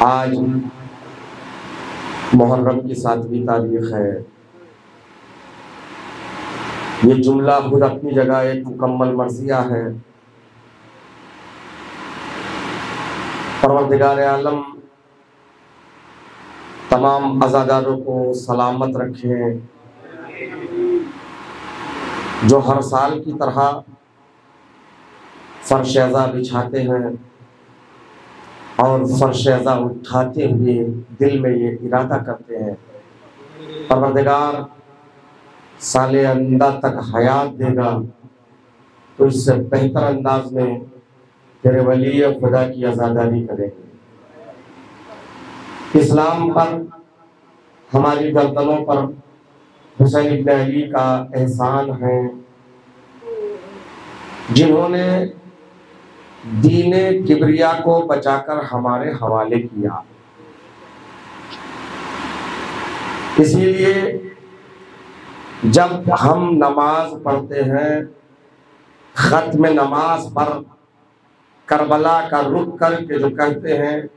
आज मुहर्रम की 7वीं तारीख है। ये जुमला खुद अपनी जगह एक मुकम्मल मर्ज़िया है। परवरदिगार आलम तमाम अज़ादारों को सलामत रखें, जो हर साल की तरह फर्श अज़ा बिछाते हैं और फर्श अज़ा उठाते हुए दिल में ये इरादा करते हैं, परवरदिगार साले अंदा तक हयात देगा तो इससे बेहतर अंदाज में तेरे वली खुदा की अज़ादारी करेंगे। इस्लाम पर, हमारी गर्दनों पर हुसैन इब्न अली का एहसान है, जिन्होंने दीने किबरिया को बचाकर हमारे हवाले किया। इसीलिए जब हम नमाज पढ़ते हैं, खत्म नमाज पर करबला का रुख करके जो कहते हैं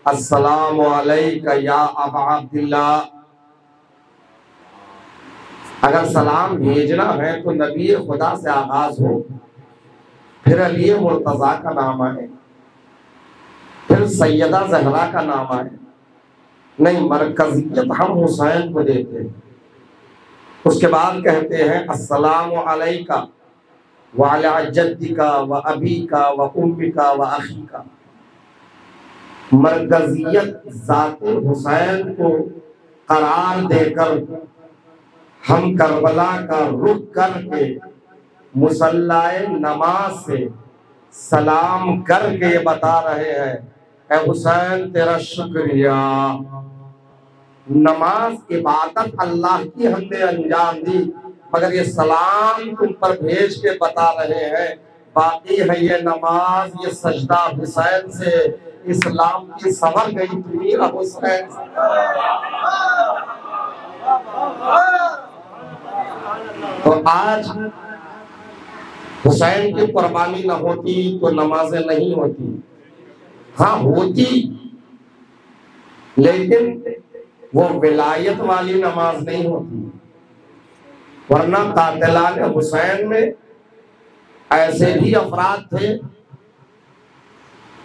अस्सलामु अलैका या अबा अब्दुल्लाह, अगर सलाम भेजना है तो नबी खुदा से आगाज हो, फिर अली मुर्तजा का नाम आए, फिर सैयदा जहरा का नाम आए। नहीं, मरकजियत हम हुसैन को देते हैं। उसके बाद कहते हैं अस्सलामु अलैका व अला जद्दिका व अबीका व उम्मिका व अखीका। मरकजियत ज़ाते हुसैन को करार देकर हम करबला का रुख करके मुसल्लाए नमाज से सलाम करके बता रहे हैं, ऐ हुसैन तेरा शुक्रिया। नमाज इबादत अल्लाह की हमने अंजाम दी, मगर ये सलाम तुम पर भेज के बता रहे हैं, बाकी है ये नमाज, ये सजदा हुसैन से इस्लाम की सवर गई दुनिया हुसैन से। तो आज हुसैन की कुर्बानी न होती तो नमाजें नहीं होती। हाँ होती, लेकिन वो विलायत वाली नमाज नहीं होती, वरना कातिलान हुसैन में ऐसे भी अफराद थे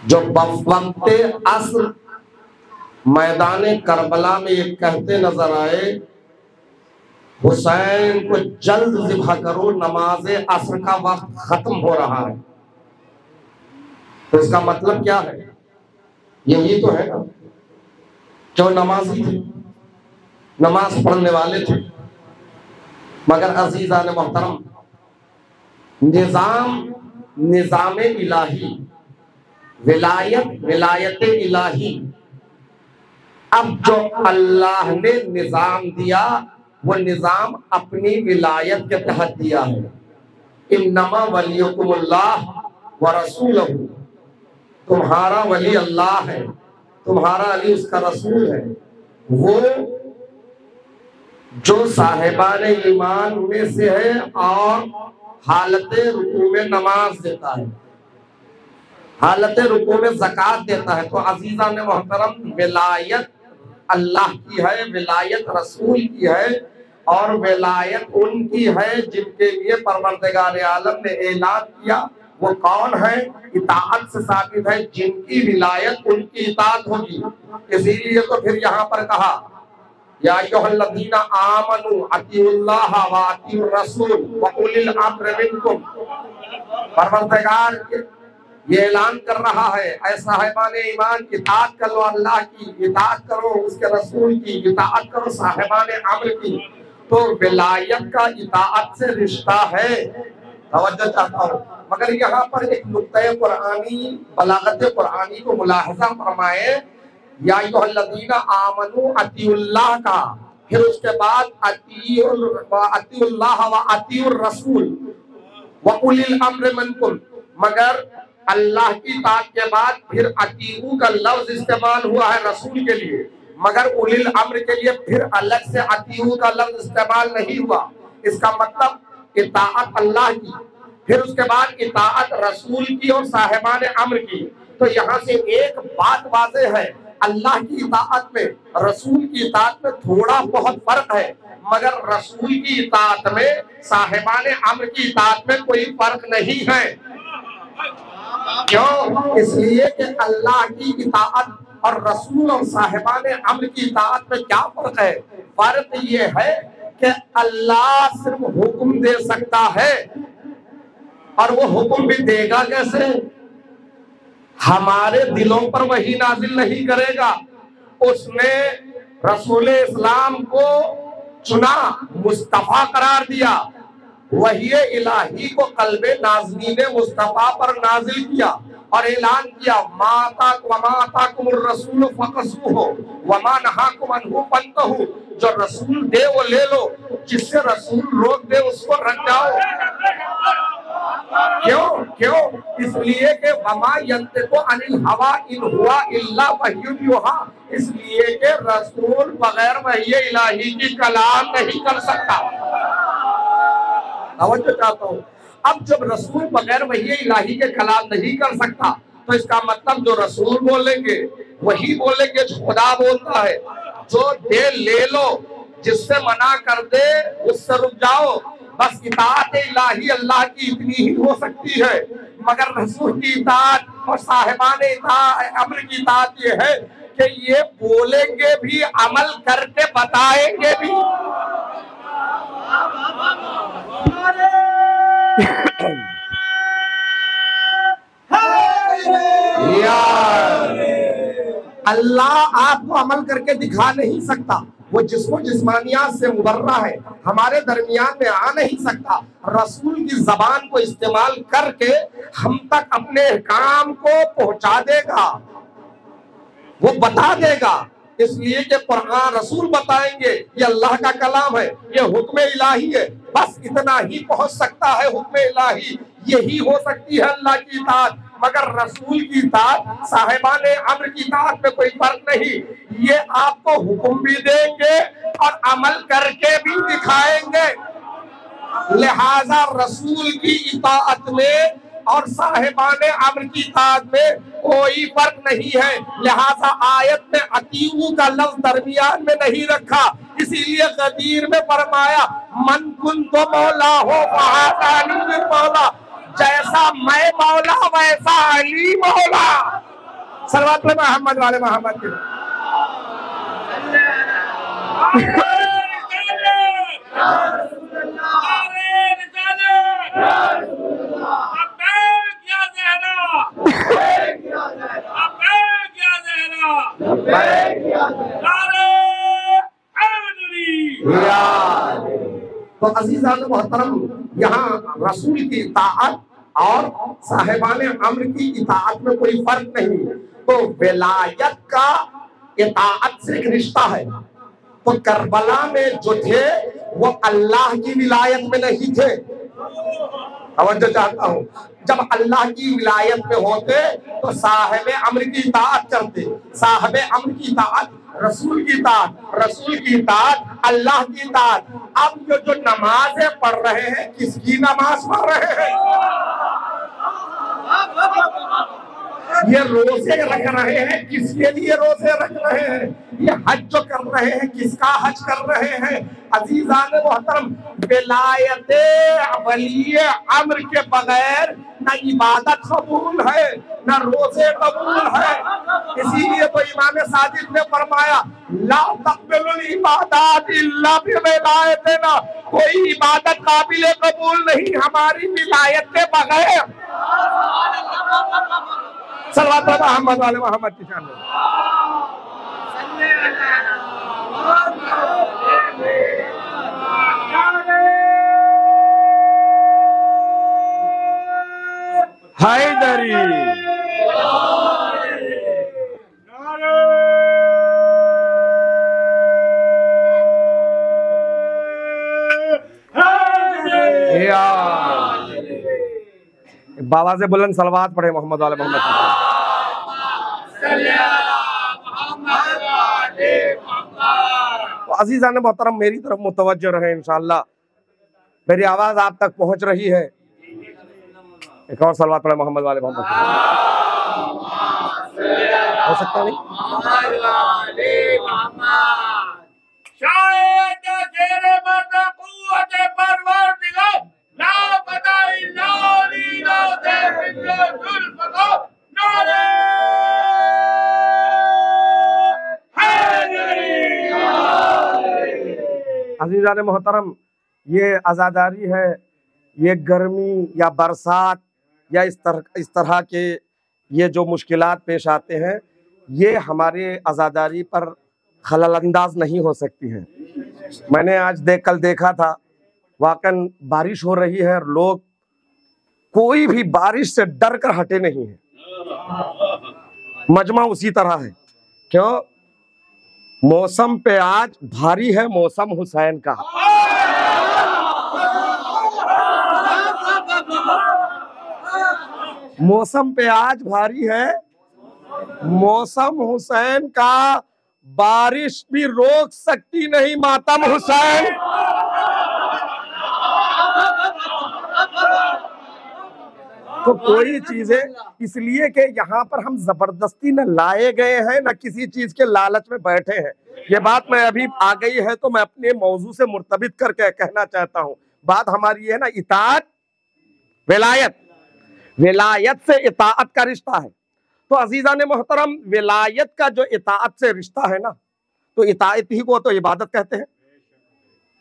जो वक्त अस्र मैदान करबला में ये कहते नजर आए, हुसैन को जल्द ज़िब्ह करो, नमाज अस्र का वक्त खत्म हो रहा है। तो इसका मतलब क्या है? यही तो है ना, जो नमाजी थे, नमाज पढ़ने वाले थे, मगर अजीज़ान मोहतरम, निज़ाम इलाही, विलायत इलाही, अब जो अल्लाह ने निज़ाम दिया वो निज़ाम अपनी विलायत के तहत दिया है। इन्नमा वलियुकुमुल्लाह व रसूलहू, तुम्हारा वली अल्लाह है, तुम्हारा अली उसका रसूल है। वो जो साहिबान ईमान में से है और हालत रुकू में नमाज देता है, हालत रुकू में ज़कात देता है। तो अजीज़ा ने मोहतरम, विलायत अल्लाह की है, विलायत रसूल की है, और विलायत उनकी है जिनके लिए परवरदिगार आलम ने ऐलान किया। वो कौन है? इताअत से साबित है, जिनकी विलायत उनकी इताअत होगी। इसीलिए तो फिर यहाँ पर कहा या अय्युहल्लज़ीना आमनू अतीउल्लाह व अतीउर रसूल व उलिल अम्रि मिनकुम। परवरदिगार ये ऐलान कर रहा है, ऐ साहिबान ईमान, इताअत करो अल्लाह की, इताअत करो उसके रसूल की, इताअत करो साहिबान अम्र की। तो विलायत का इताअत से रिश्ता है, तवज्जो चाहता हूँ। मगर यहाँ पर एक नुक्ते कुरानी, बलागत कुरानी को मुलाहजा फरमाए, या अय्युहल्लज़ीना आमनू अतीउल्लाह का, फिर उसके बाद अतीउल्लाह व अतीउर रसूल व उलिल अम्रि मिनकुम। मगर अल्लाह की इताअत के बाद फिर अतीऊ का लफ्ज इस्तेमाल हुआ है रसूल के लिए, मगर उलिल अम्र के लिए फिर अलग से अतीऊ का लफ्ज इस्तेमाल नहीं हुआ। इसका मतलब इताअत अल्लाह की, फिर उसके बाद इताअत रसूल की और साहिबान अम्र की। तो यहाँ से एक बात वाज़ेह है अल्लाह की इताअत में, रसूल की इताअत में थोड़ा बहुत फर्क है, मगर रसूल की इताअत में, साहिबाने अम्र की इताअत में कोई फर्क नहीं है। क्यों? इसलिए कि अल्लाह की इताअत और रसूल और साहिबाने अम्र की इताअत में क्या फर्क है? फर्क ये है कि अल्लाह सिर्फ हुक्म दे सकता है, और वो हुक्म भी देगा कैसे? हमारे दिलों पर वही नाजिल नहीं करेगा। उसने रसूल इस्लाम को चुना, मुस्तफा करार दिया, वही इलाही को कल्बे नाज़नीने मुस्तफा पर नाजिल किया और ऐलान किया, माताकुमुर रसूल फकसूहु वमा नहाकुम अन्हु फंतहु। जो रसूल दे वो ले लो, जिससे रसूल रोक दे उसको रख जाओ। क्यों? इसलिए कि वमा यंतिकु अनिल हवा इन हुआ इल्ला वह्युन युहा। इसलिए कि रसूल बगैर वही इलाही की कलाम नहीं कर सकता। तवज्जो चाहता हूँ। अब जब रसूल बगैर वही इलाही के कलाम नहीं कर सकता, तो इसका मतलब जो रसूल बोलेंगे वही बोलेंगे जो खुदा बोलता है। जो दे ले लो, जिससे मना कर दे उससे रुक जाओ। बस इताअत इलाही अल्लाह की इतनी ही हो सकती है, मगर रसूल की इताअत और साहिबाने अम्र की इताअत ये है कि ये बोलेंगे भी, अमल करके बताएंगे भी। अल्लाह आपको अमल करके दिखा नहीं सकता, वो जिसको जिस्मानियात से मुबर्रा है, हमारे दरमियान में आ नहीं सकता। रसूल की जबान को इस्तेमाल करके हम तक अपने काम को पहुंचा देगा, वो बता देगा। इसलिए कि कुरान रसूल बताएंगे ये अल्लाह का कलाम है, ये हुक्म इलाही है, बस इतना ही पहुंच सकता है हुक्म इलाही, यही हो सकती है अल्लाह की इताअत। मगर रसूल की इताअत, साहिबाने अम्र की इताअत में कोई फर्क नहीं। ये आपको हुक्म भी देंगे और अमल करके भी दिखाएंगे। लिहाजा रसूल की इताअत में और साहिबाने अम्र की इताअत में कोई फर्क नहीं है। लिहाजा आयत में अतीऊ का लफ्ज दरमियान में नहीं रखा, इसीलिए गदीर में फरमाया, मन कुंतो मौला हो फहाज़ा अली मौला। जैसा मैं मौला वैसा अली मौला। सल्लल्लाहु अलैहि मोहम्मद वाले मोहम्मद के तो अज़ीज़ान मोहतरम, यहाँ रसूल की इताअत और साहिबाने अम्र की इताअत में कोई फर्क नहीं। तो विलायत का इताअत से एक रिश्ता है। तो करबला में जो थे वो अल्लाह की विलायत में नहीं थे। तवज्जो चाहता हूँ, जब अल्लाह की विलायत में होते तो साहिब अम्र की इताअत करते, साहिब अम्र की इताअत, रसूल की इताअत, रसूल की इताअत, अल्लाह की इताअत। अब जो नमाजें पढ़ रहे हैं, किसकी नमाज पढ़ रहे हैं? ये रोजे रख रहे हैं, किसके लिए रोजे रख रहे हैं? ये हज जो कर रहे हैं, किसका हज कर रहे हैं? अजीजान मोहतरम, विलायत वली अम्र के बगैर न इबादत कबूल है, न रोजे कबूल है। इसीलिए तो इमाम साजिद ने फरमाया, ला तक़बलुल इबादात इल्ला बिविलायतिना। कोई इबादत काबिल कबूल नहीं हमारी विलायत के बगैर। सल्लल्लाहु अलैहि मोहम्मद वाले मोहम्मद की शान में। हैदरी बाबा से बुलंद सलवात पढ़े मोहम्मद वाले मोहम्मद। तो अजीज़ान मोहतरम, मेरी तरफ मुतवज्जो रहे, इंशाअल्लाह मेरी आवाज आप तक पहुंच रही है। एक और सलवात पढ़े मोहम्मद वाले मोहम्मद। हो सकता नहीं। अज़ीज़ान मोहतरम, ये आज़ादारी है, ये गर्मी या बरसात या इस तरह के ये जो मुश्किलात पेश आते हैं, ये हमारे आज़ादारी पर खलल अंदाज नहीं हो सकती हैं। मैंने आज कल देखा था, वाकई बारिश हो रही है और लोग कोई भी बारिश से डर कर हटे नहीं है। मजमा उसी तरह है। क्यों? मौसम पे आज भारी है मौसम हुसैन का। मौसम पे आज भारी है मौसम हुसैन का, बारिश भी रोक सकती नहीं मातम हुसैन। तो कोई चीजें इसलिए कि यहाँ पर हम जबरदस्ती न लाए गए हैं, न किसी चीज के लालच में बैठे हैं। ये बात मैं अभी आ गई है तो मैं अपने मौजू से मुर्तबित करके कहना चाहता हूँ। बात हमारी है ना इताअत विलायत, विलायत से इताअत का रिश्ता है। तो अजीज़ान मोहतरम, विलायत का जो इताअत से रिश्ता है ना, तो इताअत ही को तो इबादत कहते हैं,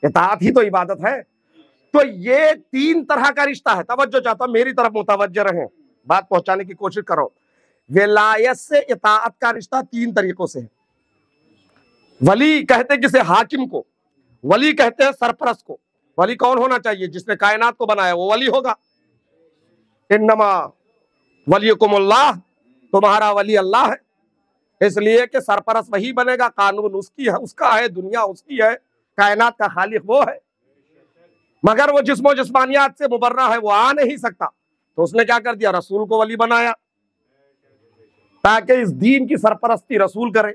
इताअत ही तो इबादत है। तो ये तीन तरह का रिश्ता है। तवज्जो चाहता हूं, मेरी तरफ मुतवज्जो रहें, बात पहुंचाने की कोशिश करो। विलायत से इताअत का रिश्ता तीन तरीकों से है। वली कहते हैं किसे? हाकिम को। वली कहते हैं सरपरस्त को। वली कौन होना चाहिए? जिसने कायनात को बनाया वो वली होगा। इन्नमा वलियुकुमुल्लाह, तुम्हारा वली अल्लाह है। इसलिए कि सरपरस्त वही बनेगा, कानून उसकी है, उसका है, दुनिया उसकी है, कायनात का खालिक वो है। मगर वो जिस्मो जिस्मानियात से मुबर्रा है, वो आ नहीं सकता। तो उसने क्या कर दिया? रसूल को वली बनाया, ताकि इस दीन की सरपरस्ती रसूल करे,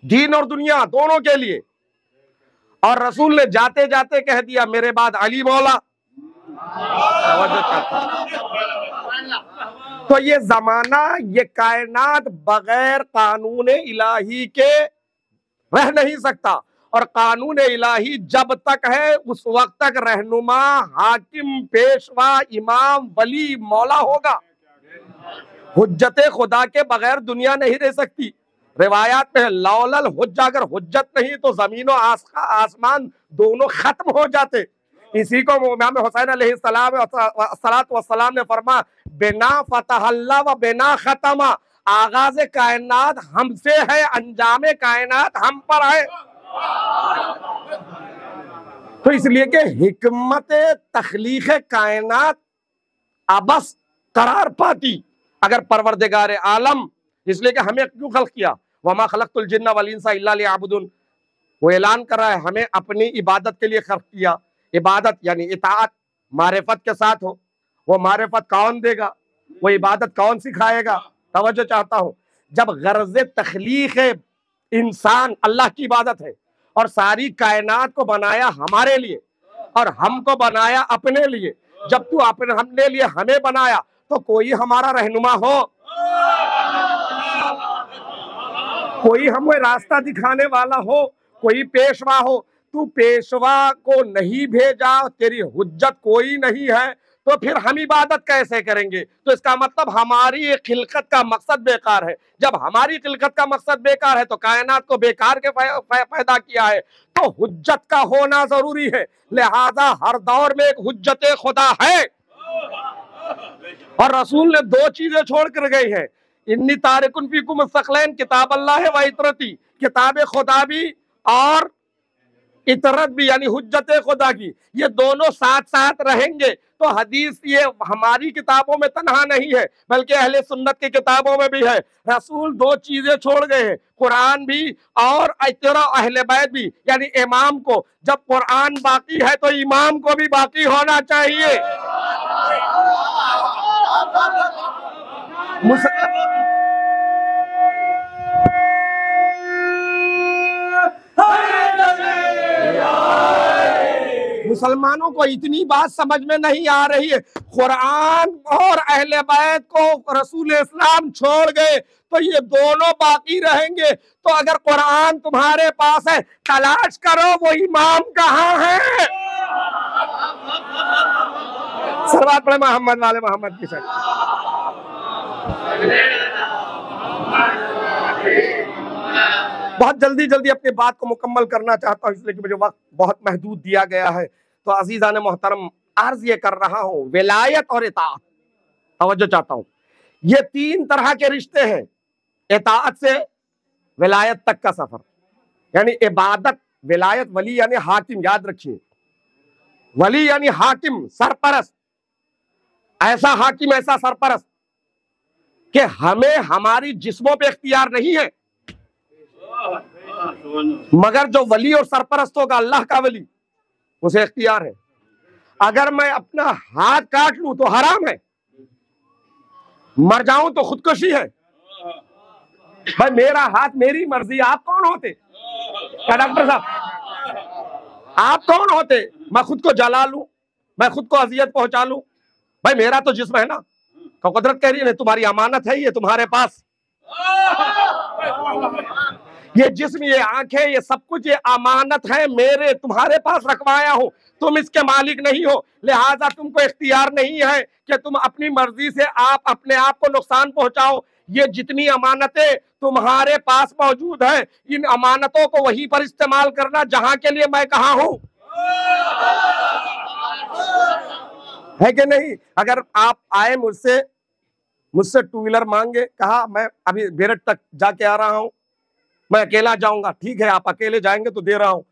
दीन और दुनिया दोनों के लिए। और रसूल ने जाते जाते कह दिया मेरे बाद अली मौला। तो ये जमाना, ये कायनात बगैर कानून इलाही के रह नहीं सकता। और कानून इलाही जब तक है उस वक्त तक रहनुमा, हाकिम, पेशवा, इमाम, वली, मौला होगा। हुज्जत खुदा के बगैर दुनिया नहीं रह सकती। रिवायात में लौलल हुज्जा, अगर हुज्जत नहीं तो जमीन और आसमान दोनों खत्म हो जाते। इसी को इमाम हुसैन अलैहिस्सलाम ने फरमा, बिना फतहल्ला व बिना खत्मा, आगाज कायनात हमसे है, अंजाम कायनात हम पर है। तो इसलिए कि हिकमत तख्लीक कायनात अबस करार पाती अगर परवरदिगार आलम, इसलिए कि हमें क्यों खल्क किया, वमा खलक़तुल जिन्ना वल इंसा इल्ला लियअबुदून। वो ऐलान कर रहा है हमें अपनी इबादत के लिए खल्क किया। इबादत यानी इताअत मारिफत के साथ हो। वो मारिफत कौन देगा? वो इबादत कौन सिखाएगा? तवज्जो चाहता हूँ, जब गर्ज तख्लीक इंसान अल्लाह की इबादत है और सारी कायनात को बनाया हमारे लिए और हमको बनाया अपने लिए, जब तू अपने हमने लिए हमें बनाया तो कोई हमारा रहनुमा हो, कोई हमें रास्ता दिखाने वाला हो, कोई पेशवा हो। तू पेशवा को नहीं भेजा, तेरी हुज्जत कोई नहीं है, तो फिर हम इबादत कैसे करेंगे? तो इसका मतलब हमारी खिलकत का मकसद बेकार है। जब हमारी खिलकत का मकसद बेकार है तो कायनात को बेकार के पैदा किया है, तो हुज्जत का होना जरूरी है। लिहाजा हर दौर में एक हुज्जत खुदा है। और रसूल ने दो चीजें छोड़ कर गई हैं, इन्नी तारिकुन फीकुम सक़लैन, किताब अल्लाह व इतरती, किताब खुदा भी और इतरत भी, यानी हुज्जत खुदा की। ये दोनों साथ साथ रहेंगे। तो हदीस ये हमारी किताबों में तन्हा नहीं है, बल्कि अहले सुन्नत की किताबों में भी है। रसूल दो चीजें छोड़ गए हैं, कुरान भी और इतरा अहले बैत भी, यानी इमाम को। जब कुरान बाकी है तो इमाम को भी बाकी होना चाहिए। मुसलमानों को इतनी बात समझ में नहीं आ रही है। कुरान और अहले बैत को रसूल इस्लाम छोड़ गए तो ये दोनों बाकी रहेंगे। तो अगर कुरान तुम्हारे पास है, तलाश करो वो इमाम कहाँ है। सरवात पढ़े मोहम्मद वाले मोहम्मद की सर। बहुत जल्दी जल्दी अपनी बात को मुकम्मल करना चाहता हूं, इसलिए कि मुझे वक्त बहुत महदूद दिया गया है। तो अजीज़ान मोहतरम, अर्ज ये कर रहा हूं, विलायत और इताअत, तवज्जो चाहता हूं। ये तीन तरह के रिश्ते हैं। इताअत से विलायत तक का सफर, यानी इबादत, विलायत, वली यानी हाकिम, याद रखिए, वली यानी हाकिम, सरपरस्त, ऐसा हाकिम, ऐसा सरपरस्त कि हमें हमारी जिस्मों पे इख्तियार नहीं है, मगर जो वली और सरपरस्त होगा, अल्लाह का वली, उसे इख्तियार है। अगर मैं अपना हाथ काट लूं तो हराम है, मर जाऊं तो खुदकुशी है। भाई मेरा हाथ मेरी मर्जी, आप कौन होते? क्या डॉक्टर साहब, आप कौन होते? मैं खुद को जला लूं, मैं खुद को अजियत पहुंचा लूं? भाई मेरा तो जिस्म है ना। तो कुदरत कह रही है तुम्हारी अमानत है ये तुम्हारे पास, ये जिस्म, ये आंखें, ये सब कुछ, ये अमानत है मेरे, तुम्हारे पास रखवाया हूं। तुम इसके मालिक नहीं हो, लिहाजा तुमको इख्तियार नहीं है कि तुम अपनी मर्जी से आप अपने आप को नुकसान पहुंचाओ। ये जितनी अमानतें तुम्हारे पास मौजूद है, इन अमानतों को वहीं पर इस्तेमाल करना जहां के लिए मैं कहा हूं, है कि नहीं? अगर आप आए मुझसे टू व्हीलर मांगे, कहा मैं अभी मेरठ तक जाके आ रहा हूं, मैं अकेला जाऊंगा, ठीक है आप अकेले जाएंगे तो दे रहा हूं।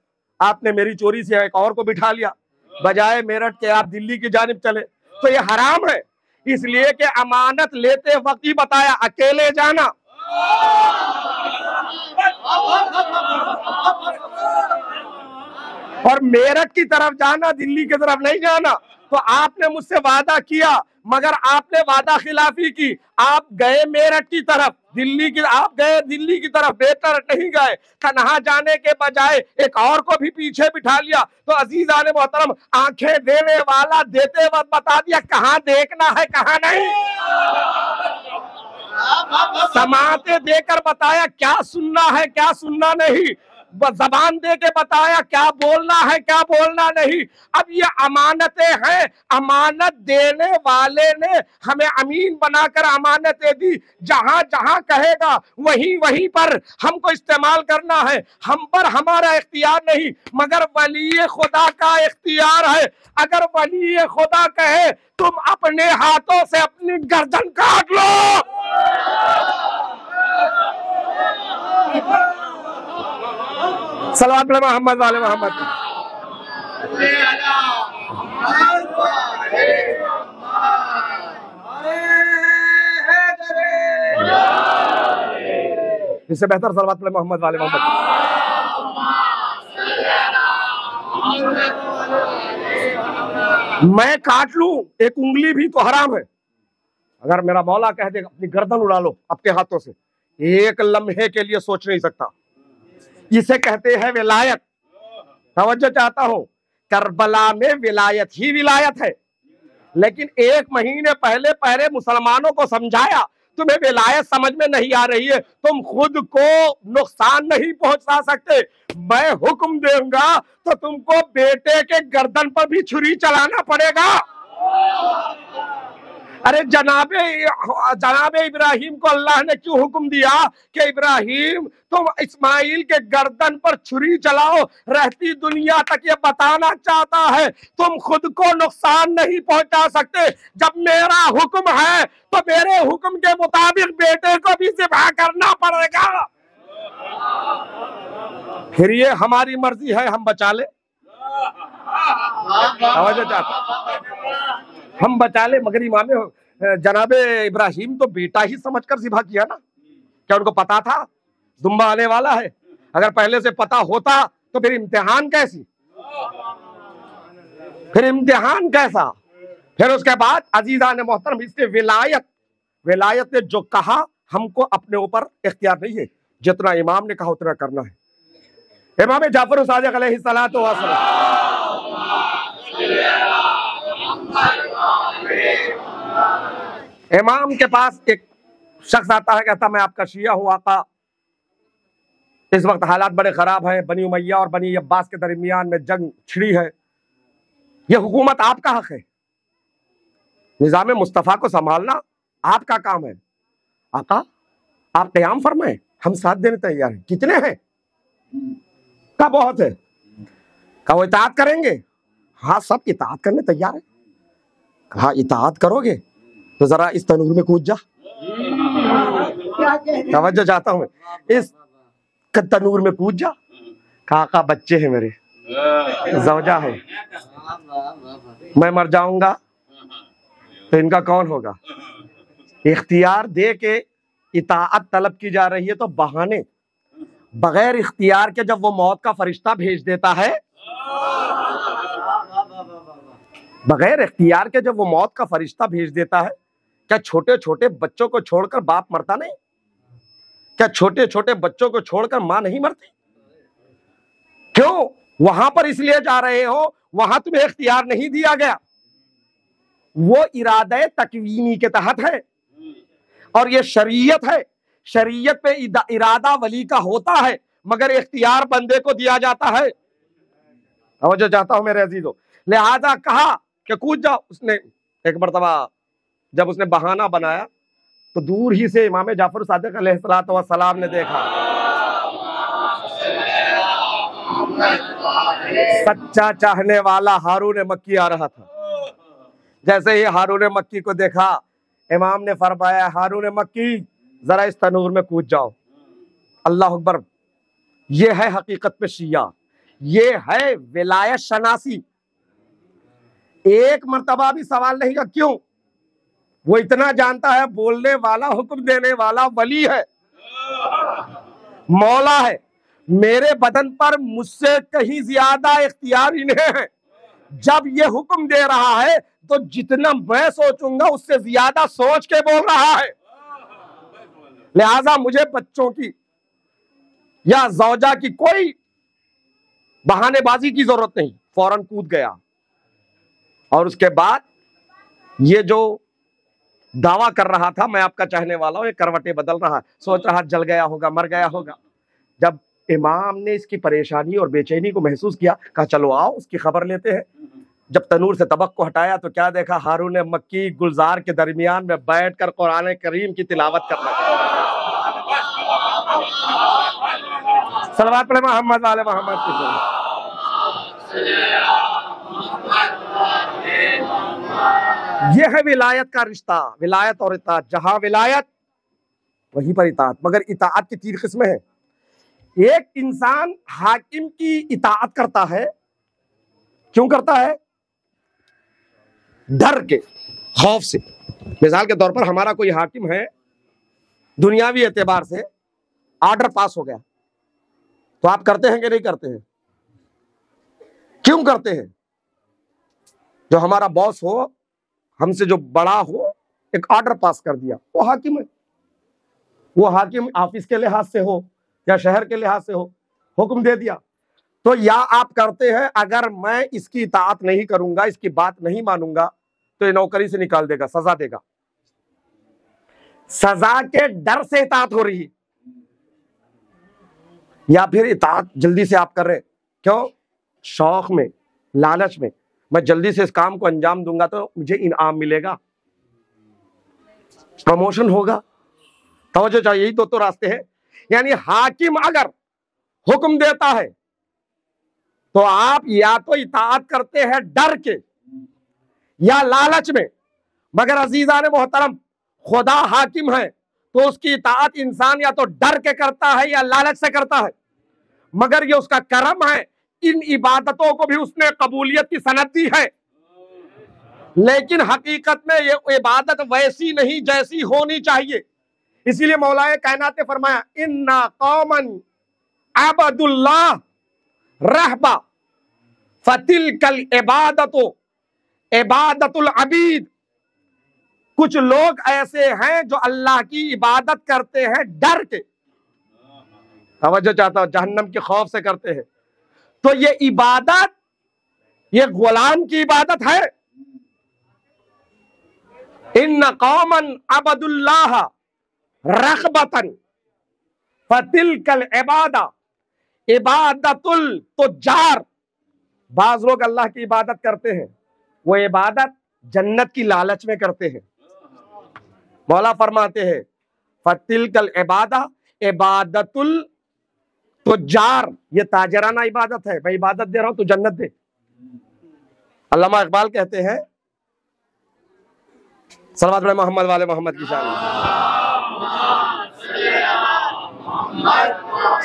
आपने मेरी चोरी से एक और को बिठा लिया, बजाय मेरठ के आप दिल्ली की जानिब चले, तो ये हराम है। इसलिए कि अमानत लेते वक्त ही बताया अकेले जाना। और मेरठ की तरफ जाना, दिल्ली की तरफ नहीं जाना। तो आपने मुझसे वादा किया, मगर आपने वादा खिलाफी की, आप गए मेरठ की तरफ, आप गए दिल्ली की तरफ, बेहतर नहीं गए, तन्हा जाने के बजाय एक और को भी पीछे बिठा लिया। तो अजीज़ान मोहतरम, आंखें देने वाला देते वक्त बता दिया कहां देखना है कहां नहीं, समाते देकर बताया क्या सुनना है क्या सुनना नहीं, जबान दे के बताया क्या बोलना है क्या बोलना नहीं। अब ये अमानतें हैं, अमानत देने वाले ने हमें अमीन बनाकर अमानतें दी, जहां जहां कहेगा वहीं वहीं पर हमको इस्तेमाल करना है। हम पर हमारा इख्तियार नहीं, मगर वली खुदा का इख्तियार है। अगर वली खुदा कहे तुम अपने हाथों से अपनी गर्दन काट लो, सल्लल्लाहु अलैहि मोहम्मद वाले मोहम्मद। इससे बेहतर सल्लल्लाहु अलैहि मोहम्मद वाले मोहम्मद। मैं काट लूं एक उंगली भी तो हराम है। अगर मेरा मौला कह दे अपनी गर्दन उड़ा लो अपने हाथों से, एक लम्हे के लिए सोच नहीं सकता। इसे कहते हैं विलायत। तवज्जो चाहता हूं, करबला में विलायत ही विलायत है, लेकिन एक महीने पहले मुसलमानों को समझाया तुम्हें विलायत समझ में नहीं आ रही है, तुम खुद को नुकसान नहीं पहुंचा सकते, मैं हुक्म दूंगा तो तुमको बेटे के गर्दन पर भी छुरी चलाना पड़ेगा। अरे जनाबे इब्राहिम को अल्लाह ने क्यों हुक्म दिया कि इब्राहिम तुम इस्माइल के गर्दन पर छुरी चलाओ? रहती दुनिया तक ये बताना चाहता है तुम खुद को नुकसान नहीं पहुंचा सकते। जब मेरा हुक्म है तो मेरे हुक्म के मुताबिक बेटे को भी ज़िबह करना पड़ेगा। फिर ये हमारी मर्जी है, हम बचा ले, हम बचा ले, मगर इमाम जनाबे इब्राहिम तो बेटा ही समझकर ज़िबह किया ना। क्या उनको पता था दुम्बा आने वाला है? अगर पहले से पता होता तो फिर इम्तिहान कैसी, फिर इम्तिहान कैसा? फिर उसके बाद अजीज़ान मोहतरम, इसके विलायत ने जो कहा हमको अपने ऊपर इख्तियार नहीं है, जितना इमाम ने कहा उतना करना है। इमाम जाफर सादिक अलैहिस्सलातु वस्सलाम इमाम के पास एक शख्स आता है, कहता मैं आपका शिया हूं आका, इस वक्त हालात बड़े खराब हैं, बनी उमैया और बनी अब्बास के दरमियान में जंग छिड़ी है, यह हुकूमत आपका हक है, निजाम मुस्तफ़ा को संभालना आपका काम है। आका आप क़याम फरमाएं, हम साथ देने तैयार हैं। कितने हैं? का बहुत है। का वो इताअत करेंगे? हाँ सब इताअत करने तैयार है। कहा इताअत करोगे तो जरा इस तनूर में कूद जा। तवज्जो चाहता हूं, इस तनूर में कूद जा। कहा आका बच्चे हैं मेरे, ज़ौजा है, मैं मर जाऊंगा तो इनका कौन होगा? इख्तियार दे के इताअत तलब की जा रही है तो बहाने, बगैर इख्तियार के जब वो मौत का फरिश्ता भेज देता है, बगैर इख्तियार के जब वो मौत का फरिश्ता भेज देता है, क्या छोटे छोटे बच्चों को छोड़कर बाप मरता नहीं? क्या छोटे छोटे बच्चों को छोड़कर मां नहीं मरती? क्यों वहां पर इसलिए जा रहे हो? वहां तुम्हें इख्तियार नहीं दिया गया, वो इरादे तकवीनी के तहत है और ये शरीयत है। शरीयत पे इरादा वली का होता है मगर इख्तियार बंदे को दिया जाता है। और जो चाहता हूं मेरे अजीजों, लिहाजा कहा कि कूद जाओ। उसने एक मरतबा जब उसने बहाना बनाया तो दूर ही से इमाम जाफर सादिक अलैहिस्सलातु वस्सलाम ने देखा, सच्चा चाहने वाला हारून मक्की आ रहा था। जैसे ही हारून मक्की को देखा, इमाम ने फरमाया हारून मक्की जरा इस तनूर में कूद जाओ। अल्लाह अकबर, ये है हकीकत में शिया, ये है विलायत शनासी। एक मर्तबा भी सवाल नहीं का क्यों? वो इतना जानता है बोलने वाला, हुक्म देने वाला वली है, मौला है। मेरे बदन पर मुझसे कहीं ज्यादा इख्तियार इन्हें है। जब ये हुक्म दे रहा है तो जितना मैं सोचूंगा उससे ज्यादा सोच के बोल रहा है। लिहाजा मुझे बच्चों की या ज़ौजा की कोई बहानेबाजी की जरूरत नहीं। फौरन कूद गया और उसके बाद ये जो दावा कर रहा था मैं आपका चाहने वाला हूं, ये करवटें बदल रहा है, सोच रहा जल गया होगा, मर गया होगा। जब इमाम ने इसकी परेशानी और बेचैनी को महसूस किया, कहा चलो आओ उसकी खबर लेते हैं। जब तनूर से तबक को हटाया तो क्या देखा? हारून मक्की गुलजार के दरमियान में बैठकर कुरान करीम की तिलावत कर रहा है। सल्लल्लाहु अलैहि मोहम्मद वाले मोहम्मद की। यह है विलायत का रिश्ता, विलायत और इताअत। जहां विलायत वहीं पर इताअत। मगर इताअत की 3 किस्में हैं। एक इंसान हाकिम की इताअत करता है, क्यों करता है? डर के, खौफ से। मिसाल के तौर पर हमारा कोई हाकिम है, दुनियावी एतबार से ऑर्डर पास हो गया तो आप करते हैं कि नहीं करते हैं? क्यों करते हैं? जो हमारा बॉस हो, हमसे जो बड़ा हो, एक ऑर्डर पास कर दिया, वो हाकिम है। वो हाकिम ऑफिस के लिहाज से हो या शहर के लिहाज से हो, हुक्म दे दिया तो या आप करते हैं, अगर मैं इसकी इताअत नहीं करूंगा, इसकी बात नहीं मानूंगा तो ये नौकरी से निकाल देगा, सजा देगा। सजा के डर से इताअत हो रही है, या फिर इताअत जल्दी से आप कर रहे, क्यों? शौक में, लालच में, मैं जल्दी से इस काम को अंजाम दूंगा तो मुझे इनाम मिलेगा, प्रमोशन होगा। तवज्जो चाहिए, यही तो रास्ते हैं। यानी हाकिम अगर हुक्म देता है तो आप या तो इताअत करते हैं डर के या लालच में। मगर अजीजान मोहतरम, खुदा हाकिम है तो उसकी इताअत इंसान या तो डर के करता है या लालच से करता है। मगर ये उसका करम है, इन इबादतों को भी उसने कबूलियत की सनद दी है। लेकिन हकीकत में ये इबादत वैसी नहीं जैसी होनी चाहिए। इसीलिए मौलाए कायनात ने फरमाया, इन्ना कौमन अबदुल्लाह रहबा फतिलकल इबादतो इबादतुल अबीद। कुछ लोग ऐसे हैं जो अल्लाह की इबादत करते हैं डर के, तवज्जो चाहता हूं, जहन्नम के खौफ से करते हैं। तो ये इबादत, ये गुलाम की इबादत है। इन्न कौमन अबदुल्लाह रग़बतन फतिलकल इबादा इबादतुल तुज्जार। बाज लोग अल्लाह की इबादत करते हैं, वो इबादत जन्नत की लालच में करते हैं। मौला फरमाते हैं फतिलकल इबादा इबादतुल तुज्जार, ये ताजराना इबादत है। मैं इबादत दे रहा हूं तो जन्नत दे। अल्लामा इकबाल कहते हैं सल्लल्लाहु अलैहि मोहम्मद वाले मोहम्मद की शान,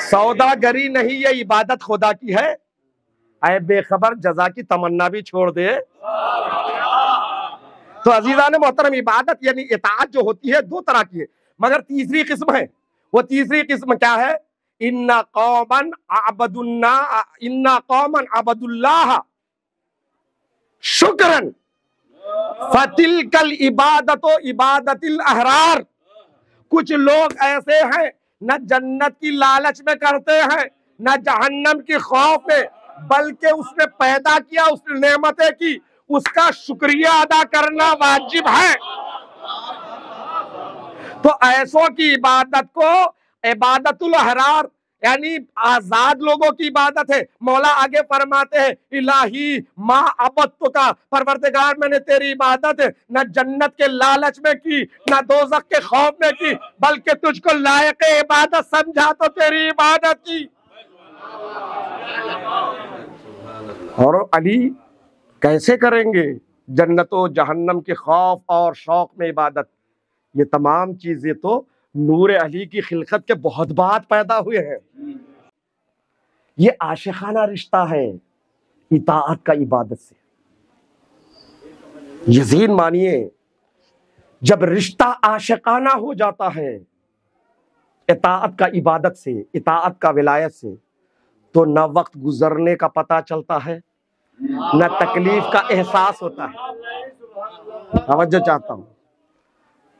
सौदागरी नहीं ये इबादत खुदा की है, ऐ बेखबर जजा की तमन्ना भी छोड़ दे। तो अजीजान मोहतरम, इबादत यानी इताअत जो होती है दो तरह की है, मगर तीसरी किस्म है। वो तीसरी किस्म क्या है? इन्ना कौमन अबदुल्लाह शुक्रन फतिलकल इबादतो इबादतिल अहरार। कुछ लोग ऐसे हैं न जन्नत की लालच में करते हैं न जहन्नम की खौफ में, बल्कि उसने पैदा किया, उसने नेमतें की, उसका शुक्रिया अदा करना वाजिब है। तो ऐसों की इबादत को इबादतुल अहरार यानी आजाद लोगों की इबादत है। मौला आगे फरमाते हैं इलाही मा अबदतु का, परवरदिगार मैंने तेरी इबादत न जन्नत के लालच में की न दोज़ख के खौफ में की, बल्कि तुझको लायक इबादत समझा तो तेरी इबादत की। और अली कैसे करेंगे जन्नतो जहन्नम के खौफ और शौक में इबादत? ये तमाम चीजें तो नूर अली की खिलकत के बहुत बाद पैदा हुए हैं। ये आशिकाना रिश्ता है इताअत का इबादत से। यकीन मानिए जब रिश्ता आशिकाना हो जाता है इताअत का इबादत से, इताअत का विलायत से, तो न वक्त गुजरने का पता चलता है न तकलीफ का एहसास होता है। तवज्जो चाहता हूं,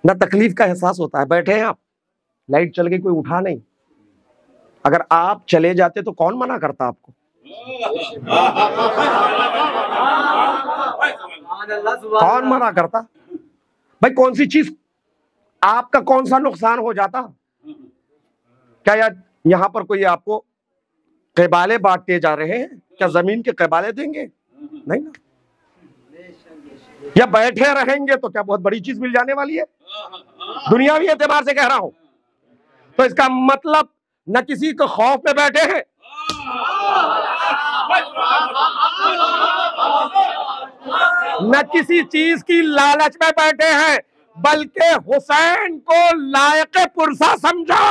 न तकलीफ का एहसास होता है। बैठे हैं आप, लाइट चल गई, कोई उठा नहीं, अगर आप चले जाते तो कौन मना करता आपको? कौन मना करता भाई? कौन सी चीज आपका कौन सा नुकसान हो जाता? क्या यार यहां पर कोई आपको क़बाले बांटते जा रहे हैं? क्या जमीन के क़बाले देंगे? नहीं ना। या बैठे रहेंगे तो क्या बहुत बड़ी चीज मिल जाने वाली है? दुनियावी एतबार से कह रहा हूं। तो इसका मतलब न किसी को खौफ में बैठे हैं, न किसी चीज की लालच में बैठे हैं, बल्कि हुसैन को लायक पुरसा समझा।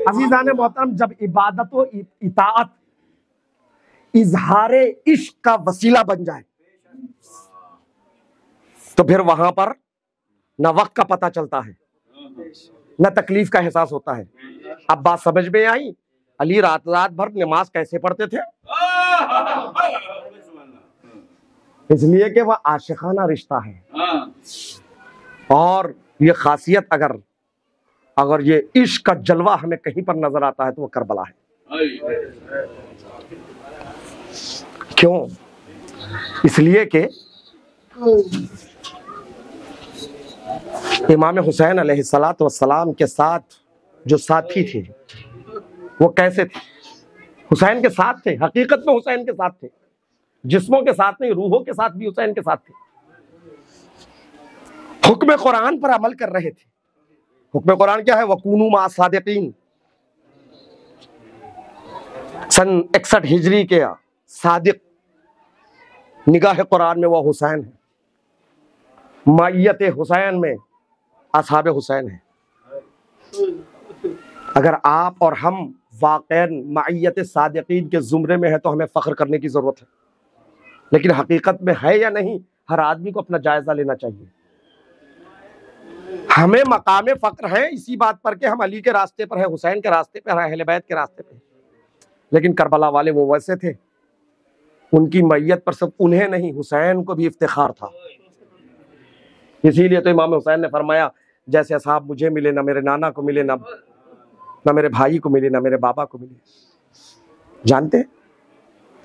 अज़ीज़ाने मोहतरम, जब इबादत व इताअत इजहारे इश्क का वसीला बन जाए तो फिर वहां पर न वक्त का पता चलता है न तकलीफ का एहसास होता है। अब बात समझ में आई? अली रात रात भर नमाज कैसे पढ़ते थे? इसलिए कि वह आशिकाना रिश्ता है। और ये खासियत अगर ये इश्क का जलवा हमें कहीं पर नजर आता है तो वो करबला है। क्यों? इसलिए कि इमाम हुसैन अलैहिस्सलातु वस्सलाम के साथ जो साथी थे वो कैसे थे? हुसैन के साथ थे, हकीकत में हुसैन के साथ थे, जिस्मों के साथ नहीं, रूहों के साथ भी हुसैन के साथ थे। हुक्म कुरान पर अमल कर रहे थे। हुक्म कुरान क्या है? वकूनू मा सादिकीन। सन 61 हिजरी के सादिक निगाह कुरान में वो हुसैन है, माइयत हुसैन में असहाब हुसैन है। अगर आप और हम वाक़ईन माइयत सादिकीन के जुमरे में है तो हमें फख्र करने की जरूरत है, लेकिन हकीकत में है या नहीं, हर आदमी को अपना जायजा लेना चाहिए। हमें मकाम फक्र है इसी बात पर के हम अली के रास्ते पर है, हुसैन के रास्ते पर है, अहले बैत के रास्ते पे। लेकिन करबला वाले वो वैसे थे, उनकी मैयत पर सब उन्हें नहीं हुसैन को भी इफ्तिखार था। इसीलिए तो इमाम हुसैन ने फरमाया जैसे असहाब मुझे मिले, ना मेरे नाना को मिले, ना मेरे भाई को मिले, ना मेरे बाबा को मिले। जानते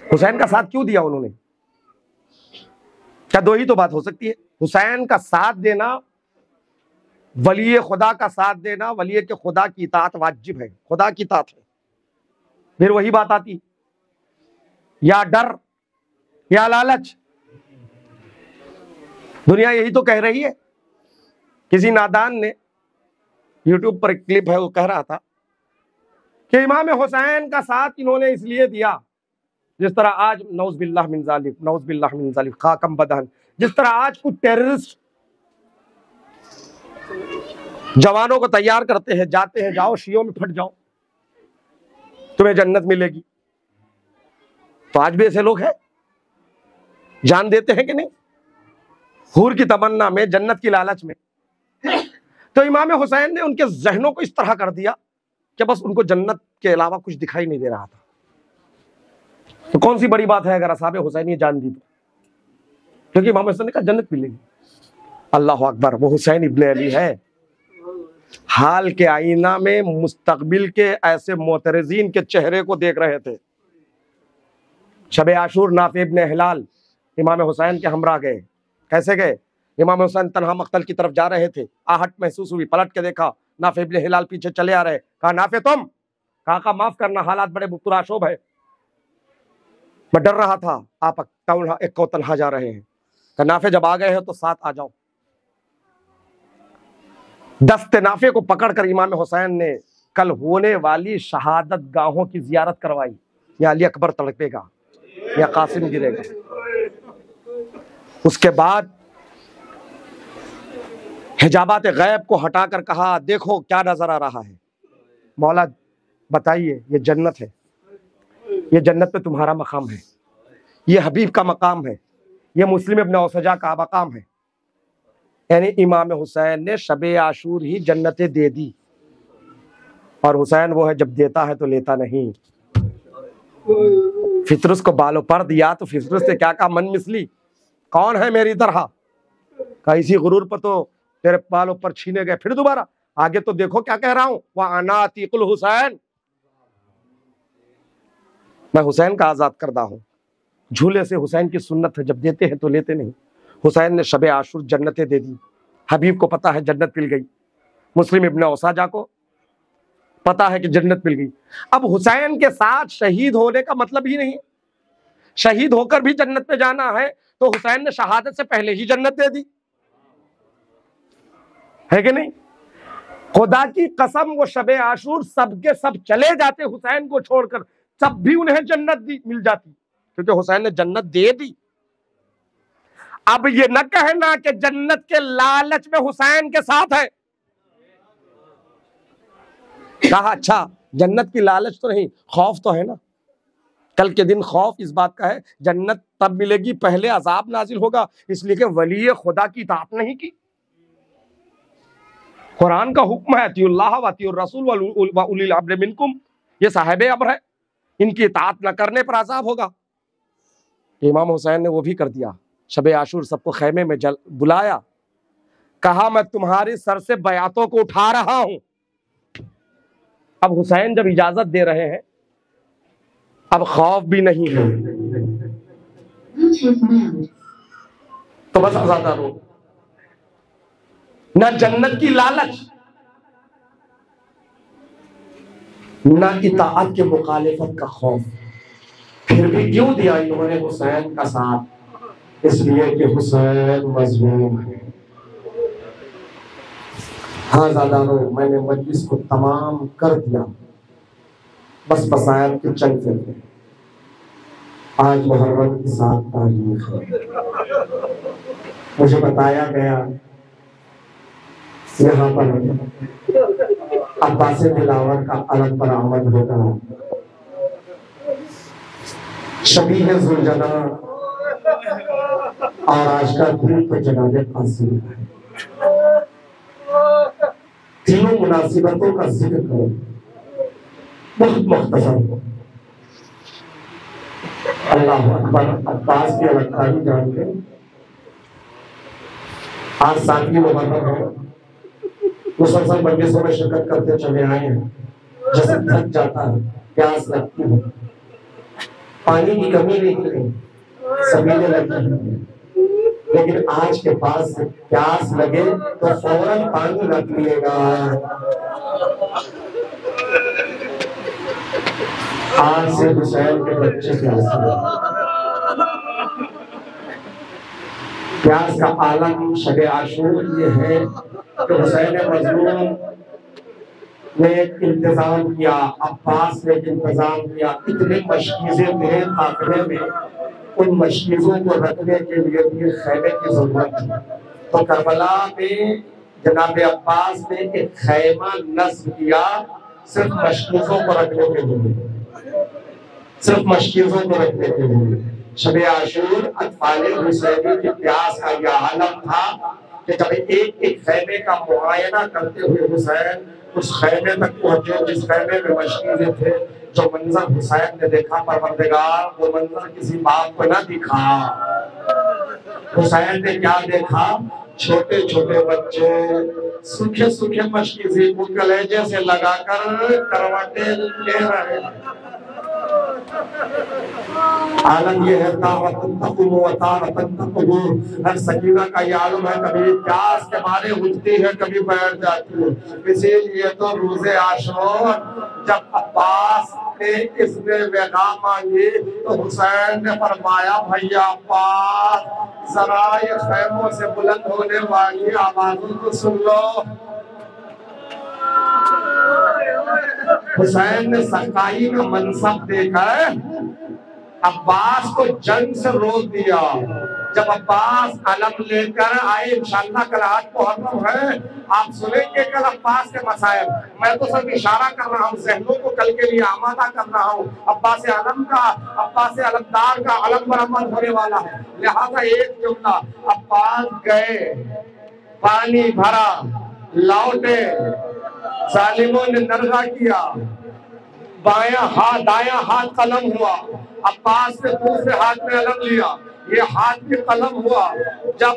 हुसैन का साथ क्यों दिया उन्होंने? क्या दो ही तो बात हो सकती है। हुसैन का साथ देना, वली खुदा का साथ देना, वली के खुदा की इताअत वाजिब है, खुदा की इताअत है। फिर वही बात आती, या डर या लालच। दुनिया यही तो कह रही है। किसी नादान ने यूट्यूब पर एक क्लिप है, वो कह रहा था कि इमाम हुसैन का साथ इन्होंने इसलिए दिया, जिस तरह आज नौज बिल्लाह मिन ज़ालिक खाकम बदहन, जिस तरह आज कुछ टेररिस्ट जवानों को तैयार करते हैं, जाते हैं जाओ शियों में फट जाओ तुम्हें जन्नत मिलेगी। तो आज भी ऐसे लोग हैं, जान देते हैं कि नहीं, हूर की तमन्ना में, जन्नत की लालच में। तो इमाम हुसैन ने उनके जहनों को इस तरह कर दिया कि बस उनको जन्नत के अलावा कुछ दिखाई नहीं दे रहा था। तो कौन सी बड़ी बात है अगर असहाबे हुसैन ये जान दी तो, क्योंकि इमाम हुसैन ने कहा जन्नत मिलेगी। अल्लाह अकबर, वो हुसैन इब्ने अली है। हाल के आईना में मुस्तकबिल के ऐसे मोतरजीन के चेहरे को देख रहे थे। शबे आशूर नाफे इब्ने हिलाल इमाम हुसैन के हमरा गए। कैसे गए? इमाम हुसैन तन्हा मक्तल की तरफ जा रहे थे, आहट महसूस हुई, पलट के देखा नाफे इब्ने हिलाल पीछे चले आ रहे। कहा नाफे तुम? कहा माफ करना, हालात बड़े पुराशोभ है, मैं डर रहा था, आप एक को तन्हा जा रहे हैं। कहा नाफे जब आ गए हैं तो साथ आ जाओ। दस्ते नाफे को पकड़कर इमाम हुसैन ने कल होने वाली शहादत गाहों की जियारत करवाई। या अली अकबर तड़पेगा, या कासिम गिरेगा। उसके बाद हिजाबात गैब को हटाकर कहा देखो क्या नजर आ रहा है, मौला बताइए, ये जन्नत है, ये जन्नत में तुम्हारा मकाम है, ये हबीब का मकाम है, ये मुस्लिम इब्न औसजा का मकाम है। यानी इमाम हुसैन ने शबे आशूर ही जन्नतें दे दी। और हुसैन वो है जब देता है तो लेता नहीं। फितरस को बालों पर दिया तो फितरस से क्या कहा, मन मिसली कौन है मेरी तरह का, इसी गुरूर पर तो तेरे बालों पर छीने गए। फिर दोबारा आगे तो देखो क्या कह रहा हूं, वह अना अतीकुल हुसैन, मैं हुसैन का आजाद करदा हूं। झूले से हुसैन की सुन्नत है, जब देते हैं तो लेते नहीं। हुसैन ने शबे आशूर जन्नतें दे दी। हबीब को पता है जन्नत मिल गई, मुस्लिम इब्न औसाजा को पता है कि जन्नत मिल गई। अब हुसैन के साथ शहीद होने का मतलब ही नहीं, शहीद होकर भी जन्नत में जाना है, तो हुसैन ने शहादत से पहले ही जन्नत दे दी, है कि नहीं? खुदा की कसम, वो शबे आशूर सबके सब चले जाते हुसैन को छोड़कर, तब भी उन्हें जन्नत मिल जाती, क्योंकि हुसैन ने जन्नत दे दी। अब ये न कहना कि जन्नत के लालच में हुसैन के साथ है। कहा अच्छा जन्नत की लालच तो नहीं, खौफ तो है ना। कल के दिन खौफ इस बात का है जन्नत तब मिलेगी पहले अजाब नाजिल होगा, इसलिए कि वली खुदा की इताअत नहीं की। कुरान का हुक्म है अतिउल्लाह व अतिउर रसूल व उलिल अम्र मिनकुम, ये साहिब अम्र है, इनकी इताअत न करने पर अजाब होगा। इमाम हुसैन ने वो भी कर दिया। शबे आशूर सबको खैमे में बुलाया, कहा मैं तुम्हारे सर से बयातों को उठा रहा हूं। अब हुसैन जब इजाजत दे रहे हैं, अब खौफ भी नहीं है, तो बस आजादा रो, न जन्नत की लालच, न इताअत के मुखालिफत का खौफ। फिर भी क्यों दिया इन्होंने हुसैन का साथ? इसलिए कि हुसैन मजलूम है। हाँ ज़्यादा रो, मैंने मजलिस को तमाम कर दिया, बस बसायत के चंद थे। आज मुहर्रम की 7 तारीख है, मुझे बताया गया यहाँ पर अब्बास दिलावर का अलग बरामद होगा, शबीह जुलजना, और आज का दिन तो जनाब कासिम है। तीनों मुनासिबतों का जिक्र करो, बहुत मुख्तसर। अल्लाह अकबर। अब्बास की अलगतारी जान के आज सातवीं मुहर्रम है, मुसलसल मजलिसों में शिरकत करते चले आए हैं। जैसे थक जाता है, प्यास लगती है, पानी की कमी नहीं है, सबीले लगती है, लेकिन आज के पास प्यास लगे तो फौरन पानी रख लिएगा। आज से हुसैन के बच्चे प्यास का आलम शब आशूर ये है कि हुसैन मजलूम ने इंतजाम किया, अब्बास ने इंतजाम किया, इतने मशकीज़ें थे काफिले में, उन मशकीज़ों को रखने के लिए भी खैमे की जरूरत थी। तो करबला में जनाब अब्बास ने एक खैमा नस्ब किया सिर्फ मशकीज़ों को रखने के लिए, सिर्फ मशकीज़ों को रखने के लिए। शब आशूर अत्फाले हुसैनी की प्यास का यह आलम था कि जब एक एक खैमे का मुआयना करते हुए हुसैन उस खैमे तक पहुंचे जिस खैमे में मशकीज़ें थे, जो मंजर हुसैन ने देखा परवरदिगार वो मंजर किसी बाप को ना दिखा। हुसैन ने क्या देखा? छोटे छोटे बच्चे सूखे सूखे मशकीज़ें को कलेजे से लगाकर करवटें ले रहे। आलम ये है हर सकीना का ये आलम है, कभी प्यास के मारे उठती है, कभी बैठ जाती है। इसीलिए तो रोज़े आशूर जब अब्बास ने इसने वेगा मांगी तो हुसैन ने फरमाया भैया अब्बास जरा ये खैमों से बुलंद होने वाली आवाज़ों को सुन लो। हुसैन ने सकाई का मनसब देकर अब्बास को जंग से रोक दिया। जब अब्बास अलम लेकर आए, इंशाअल्लाह कल आज मुहर्रम है, आप सुनेंगे कल अब्बास के मसाइल। मैं तो सब इशारा कर रहा हूँ, ज़हनों को कल के लिए आमादा कर रहा हूँ। अब्बास अलम का, अब्बास अलमदार का अलम बरामद होने वाला है। लिहाजा एक जुमला, अब्बास गए, पानी भरा, लौटे, जालिमों ने नरगा किया, बायां हाथ दायां हाथ कलम हुआ, अब्बास ने दूसरे हाथ में अलम लिया, ये हाथ में कलम हुआ। जब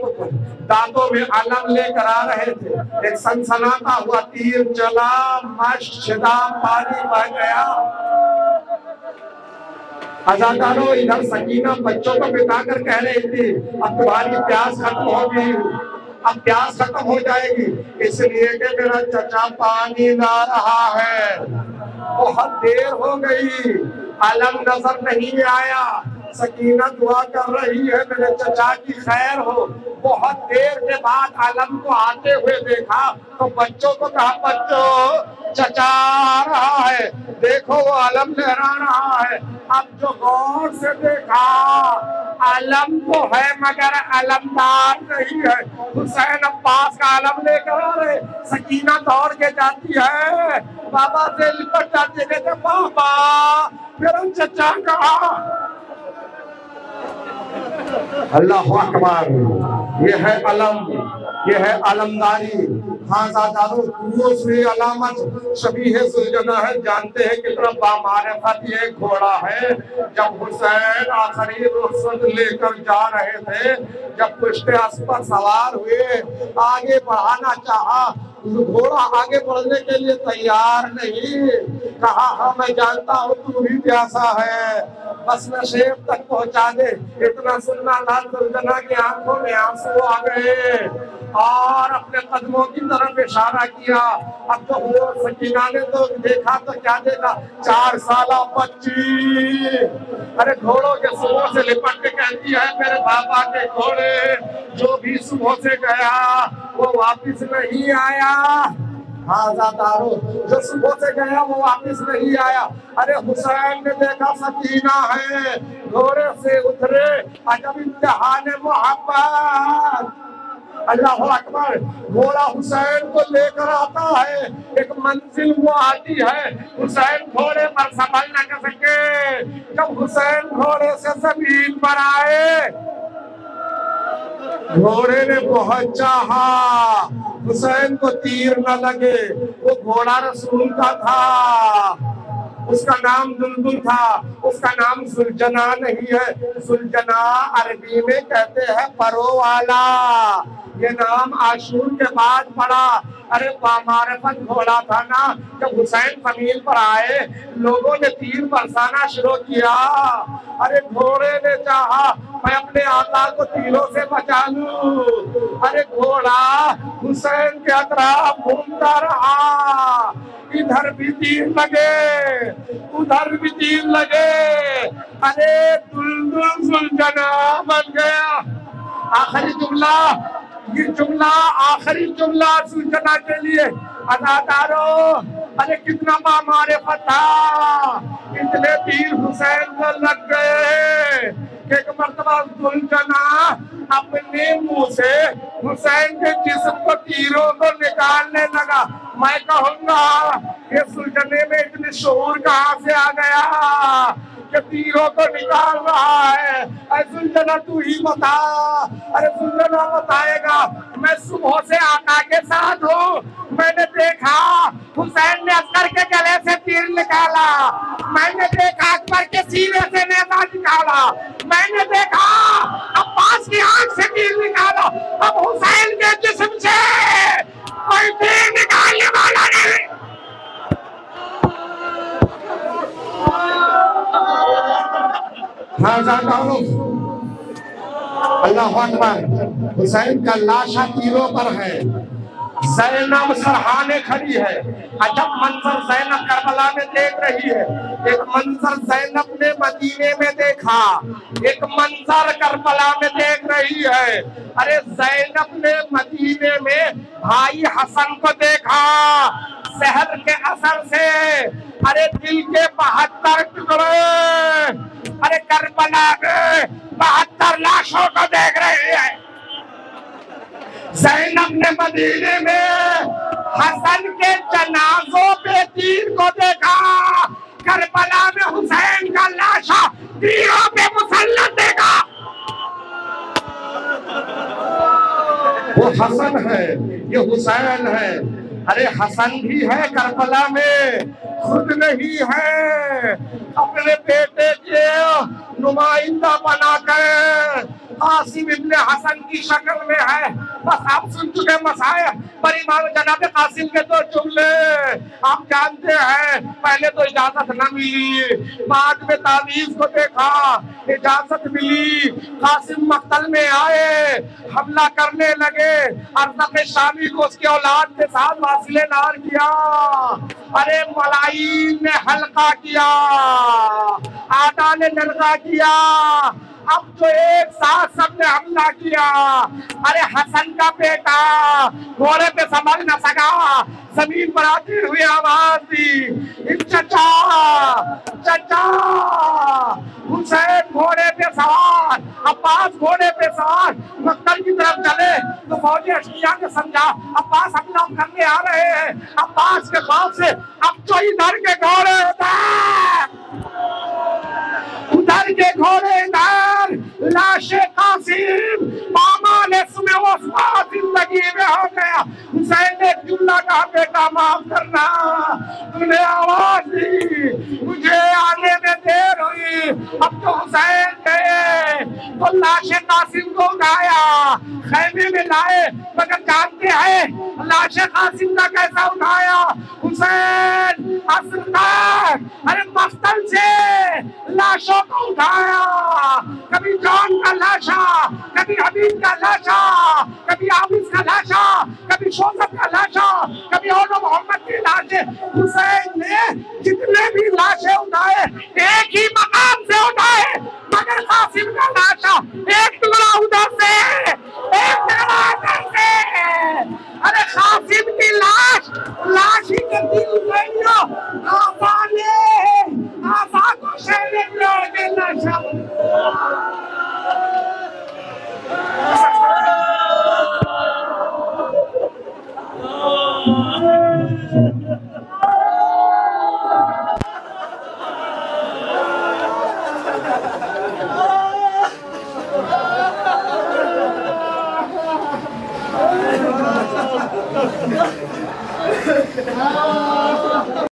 दांतों में अलम लेकर आ रहे थे, एक सनसनाता हुआ तीर चला, मशदा पानी बह गया। अजादारों इधर सकीना बच्चों को बिताकर कह रही थी अब तुम्हारी प्यास खत्म होगी, अब प्यास खत्म हो जाएगी, इसलिए कि मेरा चचा पानी ला रहा है। बहुत देर हो गई, अलम नजर नहीं आया। सकीना दुआ कर रही है मेरे चचा की खैर हो। बहुत देर के बाद अलम को आते हुए देखा तो बच्चों को कहा बच्चों चचा आ रहा है, देखो वो अलम लहरा रहा है। अब जो गौर से देखा अलम तो है मगर अलमदार नहीं है। हुसैन अब्बास का अलम लेकर आ रहे, सकीना दौड़ के जाती है, बाबा से लिपट जाती है, कहते बाबा मेरा चचा कहा। अल्लाह अकबर। ये है अलम, ये है अलमदारी। दूसरी अलामत शबीह सुलजना है। जानते हैं कितना बामारिफत ये घोड़ा है। जब हुसैन आखिरी रुखसत लेकर जा रहे थे, जब पुश्ते अस्पर सवार हुए, आगे बढ़ाना चाहा, घोड़ा आगे बढ़ने के लिए तैयार नहीं। कहा हाँ मैं जानता हूँ तू भी प्यासा है, बस नशेब तक पहुंचा दे। इतना सुनना था, सुलझना की आंखों में आंसू आ गए और अपने कदमों की तरफ इशारा किया। अब तो वो सकीना ने तो देखा तो क्या देखा, 4 साला बच्ची अरे घोड़ों के सुबह से लिपट के कहती है मेरे बाबा के घोड़े जो भी सुबह से गया वो वापिस नहीं आया। जो सुबह से गया वो वापिस नहीं आया। अरे हुसैन ने देखा सकीना है, घोड़े से उतरे, अजब इम्तिहान मोहब्बत। अल्लाह अकबर। घोड़ा हुसैन को लेकर आता है, एक मंजिल वो आती है, हुसैन घोड़े पर संभल न कर सके। जब हुसैन घोड़े से जमीन पर आए घोड़े ने बहुत चाहा हुसैन को तीर न लगे। वो घोड़ा रसूल का था, उसका नाम दुलदुल था, उसका नाम सुलझना नहीं है। सुलझना अरबी में कहते हैं परो वाला। ये नाम आशूर के बाद पड़ा। अरे बामारफत घोड़ा था ना। जब हुसैन जमीन पर आए लोगों ने तीर बरसाना शुरू किया। अरे घोड़े ने चाहा मैं अपने आका को तीरों से बचा लूं। अरे घोड़ा हुसैन के अतराफ घूमता रहा। इधर भी तीर लगे उधर भी तीर लगे। अरे दुलदुल सुलझना बन गया। आखिरी जुमला, ये जुमला आखिरी जुमला सुलझना के लिए। अदादारों, अरे कितना बामारिफत था। इतने तीर हुसैन को लग गए। एक मर्तबा सुलझना अपने मुंह से हुसैन के जिस्म को तीरों को निकालने लगा। मैं कहूंगा ये सुलझने में इतनी शऊर कहां से आ गया कि तीरों को निकाल रहा है। अरे सुलझना तू ही बता। अरे सुलझना बताएगा। मैं सुबह से आका के साथ हूँ। मैंने देखा हुसैन ने अकबर के गले से तीर निकाला। मैंने देखा अकबर के सीने से नेजा निकाला। मैंने देखा अब्बास की आंख से तीर निकाला। अब हुसैन के जिस्म से कोई तीर निकालने वाला नहीं। अल्लाह अकबर। हुसैन का लाशा तीरों पर है। ज़ैनब सरहाने खड़ी है। अजब मंजर ज़ैनब करबला में देख रही है। एक मंजर ज़ैनब ने मदीने में देखा, एक मंजर करबला में देख रही है। अरे ज़ैनब ने मदीने में भाई हसन को देखा। शहर के असर से अरे दिल के 72 टुकड़े। अरे करबला में 72 लाशों को देख रही है। ज़ैनब ने मदीने में हसन के जनाजों पे तीर को देखा। करबला में हुसैन का लाशा तीरों पे मुसल्लत देखा। वो हसन है, ये हुसैन है। अरे हसन भी है करबला में, खुद नहीं है। अपने बेटे के नुमाइंदा बनाकर कासिम इब्ने हसन की शक्ल में है। बस आप सुन चुके मसाया पर इमाम जनाब कासिम के तो जुमले आप जानते हैं। पहले तो इजाजत न मिली, बाद में तावीज़ को देखा, इजाजत मिली। कासिम मक्तल में आए, हमला करने लगे। अरज़क़ शामी को उसके औलाद के साथ वासिले नार किया। अरे मलाईन ने हल्का किया, आटा ने नलका किया। अब तो एक साथ सबने हमला किया। अरे हसन का बेटा घोड़े पे संभल न सका, जमीन पर आती हुई आवाज दी, चचा चचा। हुसैन घोड़े पे सवार, अब्बास घोड़े पे सवार मक्तल की तरफ चले तो फौजी अशकिया ने समझा अब्बास हमला करने आ रहे हैं। अब्बास के खौफ से अब तो इधर के घोड़े उधर के घोड़े इधर। लाशे कासिम पामाल इसमें वो जिंदगी में हो गया। हुसैन ने जुमला कहा बेटा माफ करना, तूने आवाज दी, मुझे आने में देर हुई। अब तो हुसैन गए तो लाशे कासिम को उठाया, खैमे में लाए। मगर जानते हैं लाशे कासिम का कैसा उठाया? हुसैन असरदार अरे मख्तल से लाशों को उठाया। कभी जॉन का लाशा, कभी हबीब का लाशा, कभी आबिद का लाशा, कभी शोजत का लाशा, कभी औलो मोहम्मद की लाशें। हुसैन ने जितने भी लाशें उठाए एक ही मकाम